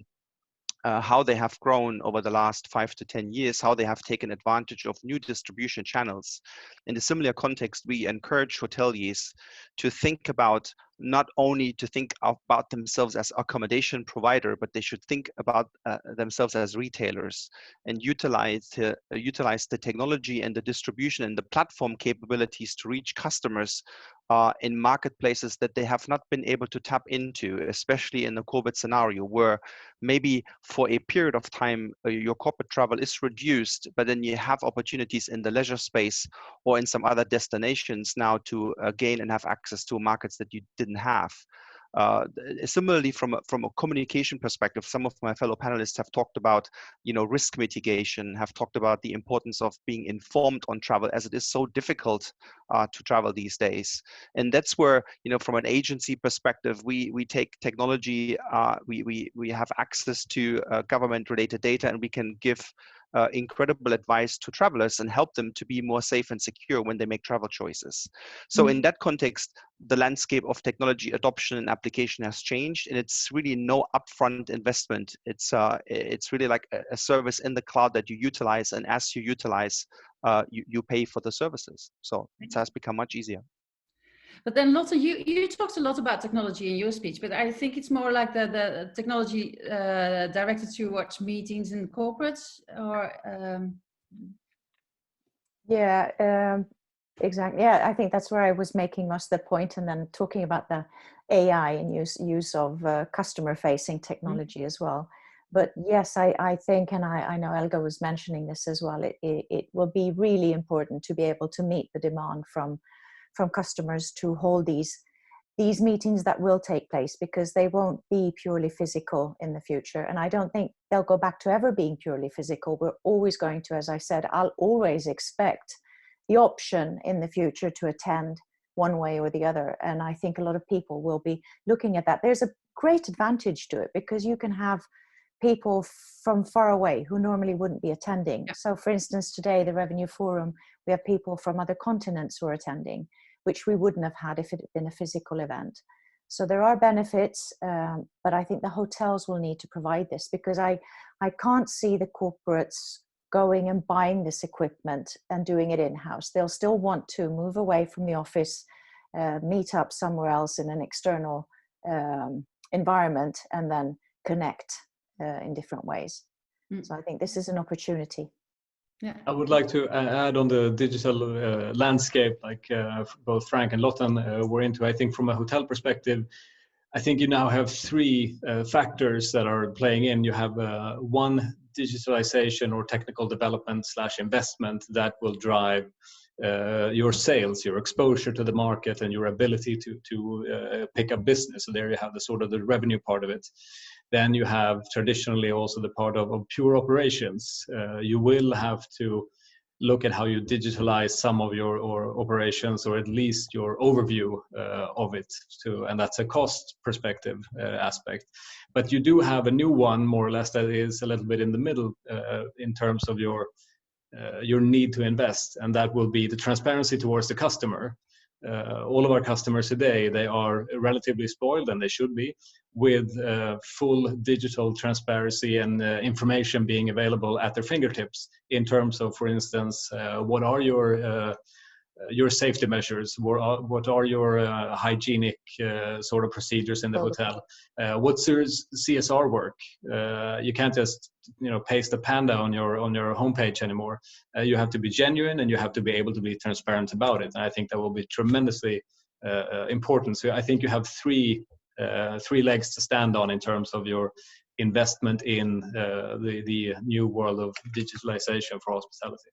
how they have grown over the last 5 to 10 years, how they have taken advantage of new distribution channels. In a similar context, we encourage hoteliers to think about not only to think about themselves as accommodation provider, but they should think about themselves as retailers and utilize the technology and the distribution and the platform capabilities to reach customers in marketplaces that they have not been able to tap into, especially in the COVID scenario, where maybe for a period of time your corporate travel is reduced, but then you have opportunities in the leisure space or in some other destinations now to gain and have access to markets that you didn't have. Similarly, from a communication perspective, some of my fellow panelists have talked about, risk mitigation, have talked about the importance of being informed on travel, as it is so difficult to travel these days. And that's where, from an agency perspective, we take technology, we have access to government-related data, and we can give incredible advice to travelers and help them to be more safe and secure when they make travel choices. So in that context, the landscape of technology adoption and application has changed, and it's really no upfront investment. It's really like a service in the cloud that you utilize, and as you utilize, you pay for the services. So it has become much easier. But then Lotte, you talked a lot about technology in your speech, but I think it's more like the technology directed towards meetings and corporates, or exactly. Yeah, I think that's where I was making most of the point, and then talking about the AI and use of customer-facing technology as well. But yes, I think, and I know Elga was mentioning this as well, it will be really important to be able to meet the demand from customers to hold these meetings that will take place, because they won't be purely physical in the future. And I don't think they'll go back to ever being purely physical. We're always going to, as I said, I'll always expect the option in the future to attend one way or the other. And I think a lot of people will be looking at that. There's a great advantage to it, because you can have people from far away who normally wouldn't be attending. So for instance, today, the Revenue Forum, we have people from other continents who are attending, which we wouldn't have had if it had been a physical event. So there are benefits, but I think the hotels will need to provide this, because I can't see the corporates going and buying this equipment and doing it in-house. They'll still want to move away from the office, meet up somewhere else in an external environment, and then connect in different ways. So I think this is an opportunity. Yeah. I would like to add on the digital landscape, like both Frank and Lotten were into. I think from a hotel perspective, I think you now have three factors that are playing in. You have one, digitalization or technical development / investment that will drive your sales, your exposure to the market, and your ability to pick up business. So there you have the sort of the revenue part of it. Then you have traditionally also the part of pure operations. You will have to look at how you digitalize some of your operations, or at least your overview of it too, and that's a cost perspective aspect. But you do have a new one, more or less, that is a little bit in the middle in terms of your need to invest, and that will be the transparency towards the customer. All of our customers today, they are relatively spoiled, and they should be, with full digital transparency and information being available at their fingertips in terms of, for instance, what are your safety measures, what are your hygienic sort of procedures in the hotel, what's your CSR work. You can't just paste a panda on your homepage anymore. You have to be genuine, and you have to be able to be transparent about it, and I think that will be tremendously important. So I think you have three legs to stand on in terms of your investment in the new world of digitalization for hospitality.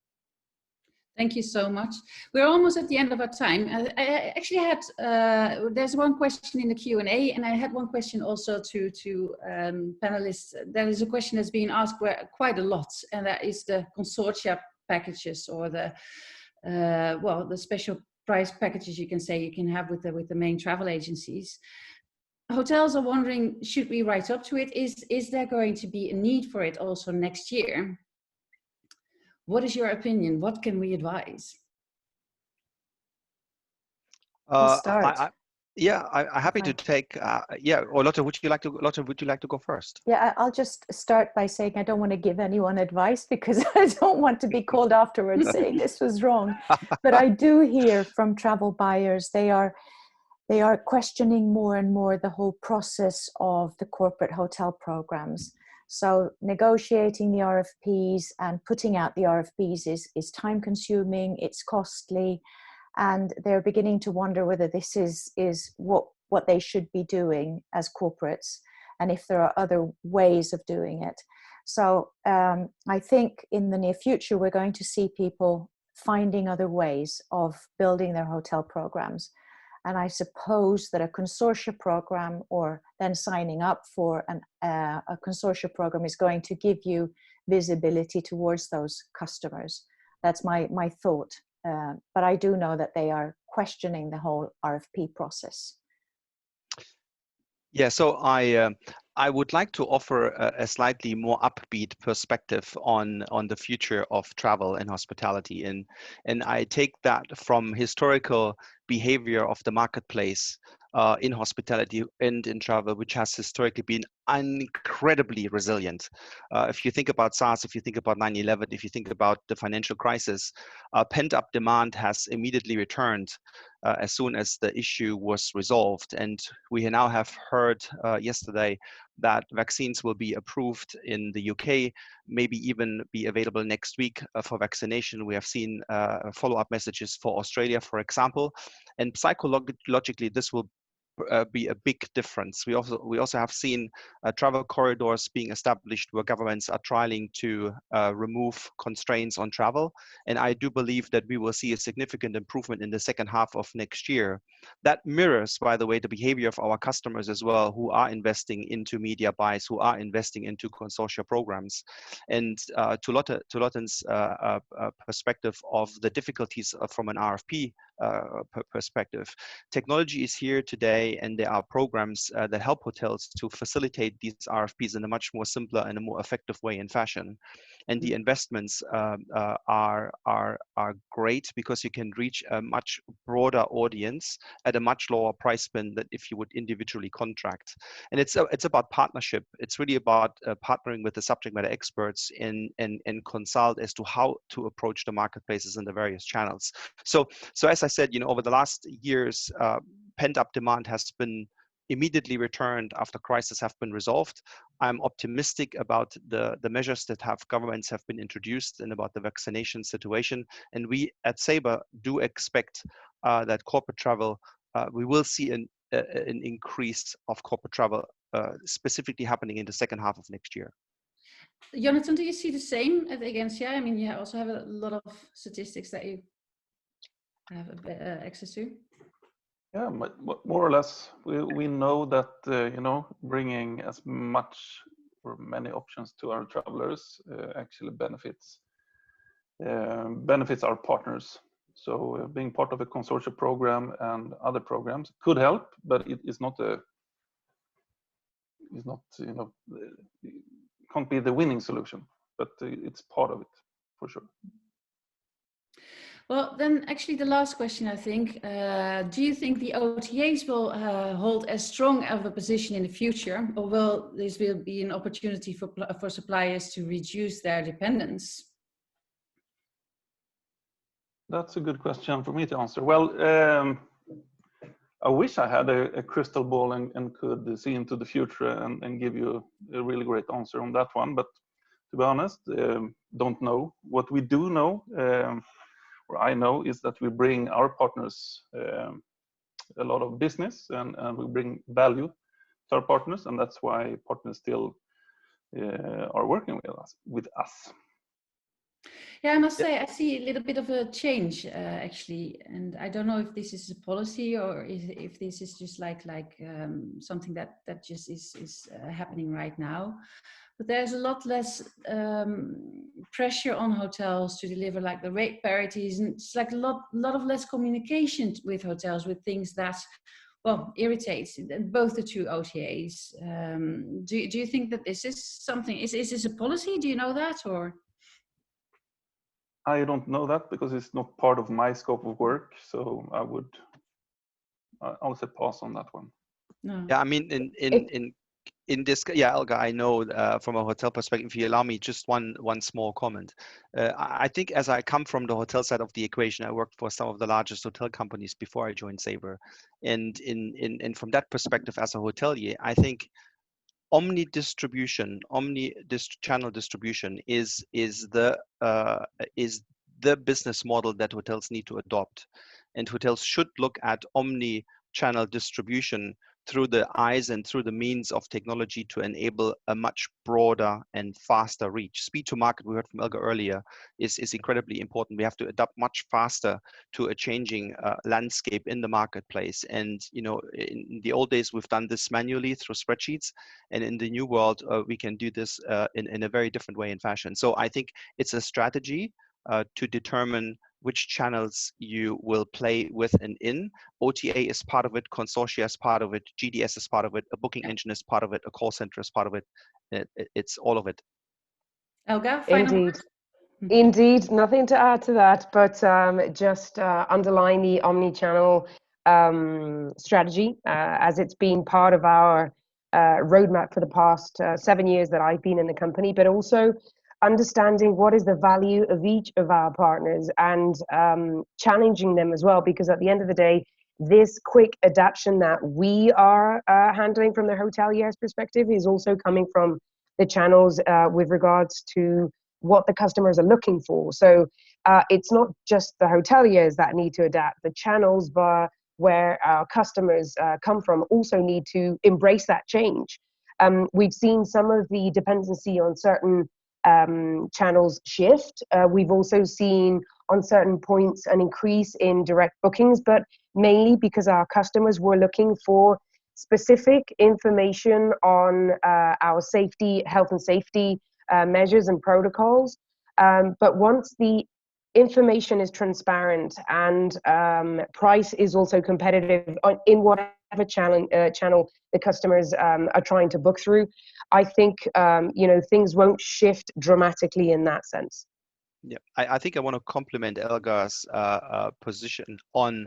Thank you so much. We're almost at the end of our time. I actually had, there's one question in the Q&A, and I had one question also to panelists. There is a question that's being asked quite a lot, and that is the consortia packages, or the, well, the special price packages you can say you can have with the main travel agencies. Hotels are wondering, should we write up to it? Is there going to be a need for it also next year? What is your opinion? What can we advise? I'll start. I'm happy to take. Or Lotte, would you like to go first? Yeah, I'll just start by saying I don't want to give anyone advice, because I don't want to be called afterwards saying this was wrong. But I do hear from travel buyers, they are questioning more and more the whole process of the corporate hotel programs. So negotiating the RFPs and putting out the RFPs is time consuming, it's costly, and they're beginning to wonder whether this is what they should be doing as corporates, and if there are other ways of doing it. So I think in the near future, we're going to see people finding other ways of building their hotel programs. And I suppose that a consortia program, or then signing up for a consortia program, is going to give you visibility towards those customers. That's my thought. But I do know that they are questioning the whole RFP process. Yeah, so I would like to offer a slightly more upbeat perspective on the future of travel and hospitality, and I take that from historical behavior of the marketplace in hospitality and in travel, which has historically been incredibly resilient. If you think about SARS, if you think about 9/11, if you think about the financial crisis, pent-up demand has immediately returned as soon as the issue was resolved. And we now have heard yesterday that vaccines will be approved in the UK, maybe even be available next week for vaccination. We have seen follow-up messages for Australia, for example. And psychologically, this will be a big difference. We also have seen travel corridors being established where governments are trying to remove constraints on travel, and I do believe that we will see a significant improvement in the second half of next year. That mirrors, by the way, the behavior of our customers as well, who are investing into media buys, who are investing into consortia programs. And to Lotten's perspective of the difficulties from an RFP perspective, technology is here today, and there are programs that help hotels to facilitate these RFPs in a much more simpler and a more effective way and fashion. And the investments are great, because you can reach a much broader audience at a much lower price point than if you would individually contract. And it's about partnership. It's really about partnering with the subject matter experts and consult as to how to approach the marketplaces in the various channels. So as I said, over the last years, pent-up demand has been immediately returned after crises have been resolved. I'm optimistic about the measures that governments have been introduced, and about the vaccination situation. And we at Sabre do expect that corporate travel, we will see an increase of corporate travel specifically happening in the second half of next year. Jonathan, do you see the same at Egencia? I mean, you also have a lot of statistics that you have access to. Yeah, more or less. We know that bringing as much or many options to our travelers actually benefits benefits our partners. So being part of a consortium program and other programs could help, but it is not can't be the winning solution, but it's part of it for sure. Well, then actually the last question, I think, do you think the OTAs will hold as strong of a position in the future, or will this be an opportunity for suppliers to reduce their dependence? That's a good question for me to answer. Well, I wish I had a crystal ball and could see into the future and give you a really great answer on that one. But to be honest, don't know. What we do know, or I know, is that we bring our partners a lot of business and we bring value to our partners, and that's why partners still are working with us. Yeah, I must say, I see a little bit of a change actually, and I don't know if this is a policy or if this is just like something that just is happening right now. But there's a lot less pressure on hotels to deliver like the rate parities, and it's like a lot of less communication with hotels with things that, well, irritates both the two OTAs. Do you think that this is something? Is this a policy? Do you know that, or? I don't know that because it's not part of my scope of work. So I'll say pass on that one. No. Yeah, I mean, in this, yeah, Elga, I know from a hotel perspective, if you allow me just one small comment. I think as I come from the hotel side of the equation, I worked for some of the largest hotel companies before I joined Sabre. And from that perspective as a hotelier, I think channel distribution is the business model that hotels need to adopt, and hotels should look at omni-channel distribution through the eyes and through the means of technology to enable a much broader and faster reach. Speed to market, we heard from Elga earlier, is incredibly important. We have to adapt much faster to a changing landscape in the marketplace. And in the old days, we've done this manually through spreadsheets, and in the new world, we can do this in a very different way and fashion. So I think it's a strategy to determine which channels you will play with and in. OTA is part of it, consortia is part of it, GDS is part of it, a booking engine is part of it, a call center is part of it. It's all of it. Elga, final word? Indeed, nothing to add to that, but just underline the omni-channel strategy as it's been part of our roadmap for the past 7 years that I've been in the company, but also understanding what is the value of each of our partners and challenging them as well, because at the end of the day, this quick adaptation that we are handling from the hotelier's perspective is also coming from the channels with regards to what the customers are looking for. So it's not just the hoteliers that need to adapt. The channels where our customers come from also need to embrace that change. We've seen some of the dependency on certain channels shift. We've also seen on certain points an increase in direct bookings, but mainly because our customers were looking for specific information on our safety, health and safety measures and protocols. But once the information is transparent and price is also competitive in whatever channel the customers are trying to book through, I think things won't shift dramatically in that sense. Yeah, I think I want to compliment Elga's position on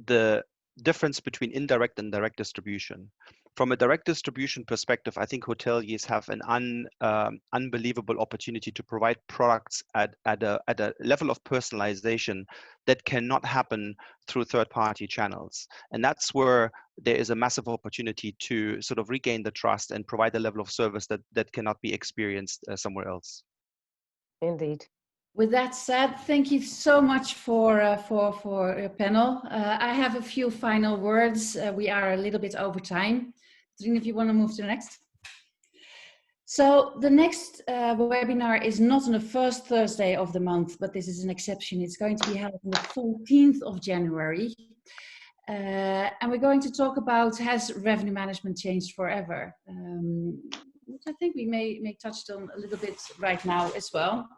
the difference between indirect and direct distribution. From a direct distribution perspective, I think hoteliers have an unbelievable opportunity to provide products at a level of personalization that cannot happen through third-party channels. And that's where there is a massive opportunity to sort of regain the trust and provide a level of service that cannot be experienced somewhere else. Indeed. With that said, thank you so much for your panel. I have a few final words. We are a little bit over time. Trine, if you want to move to the next. So the next webinar is not on the first Thursday of the month, but this is an exception. It's going to be held on the 14th of January. And we're going to talk about, has revenue management changed forever? Which I think we may touch on a little bit right now as well.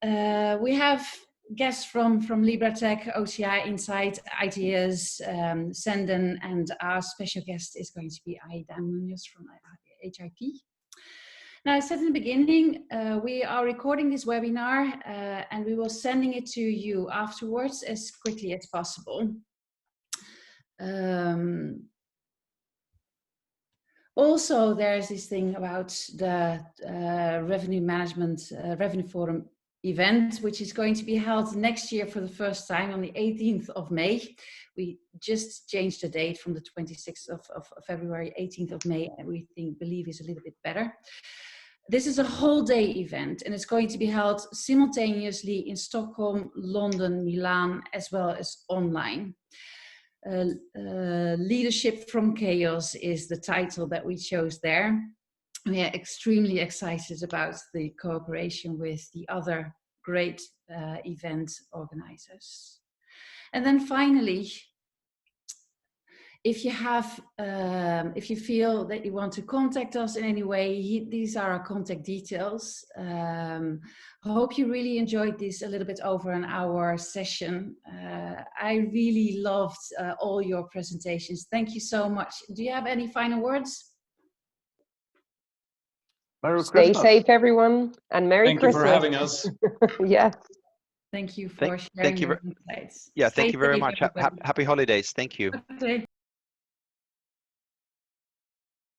We have guests from Libratech, OCI, Insight, Ideas, Senden, and our special guest is going to be Aida Munoz from HIP. Now, I said in the beginning, we are recording this webinar and we will sending it to you afterwards as quickly as possible. Also, there's this thing about the revenue management, revenue forum event, which is going to be held next year for the first time on the 18th of May. We just changed the date from the 26th of February, 18th of May, and we believe is a little bit better. This is a whole day event, and it's going to be held simultaneously in Stockholm, London, Milan, as well as online. Leadership from Chaos is the title that we chose there. We are extremely excited about the cooperation with the other great event organizers. And then finally, if you have, if you feel that you want to contact us in any way, these are our contact details. I hope you really enjoyed this a little bit over an hour session. I really loved all your presentations. Thank you so much. Do you have any final words? Merry Stay Christmas. safe, everyone, and Merry Christmas. Thank you for having us. Yeah. Thank you for sharing your insights. Yeah, Stay thank you very safe, much. everybody. Happy holidays. Thank you. Okay.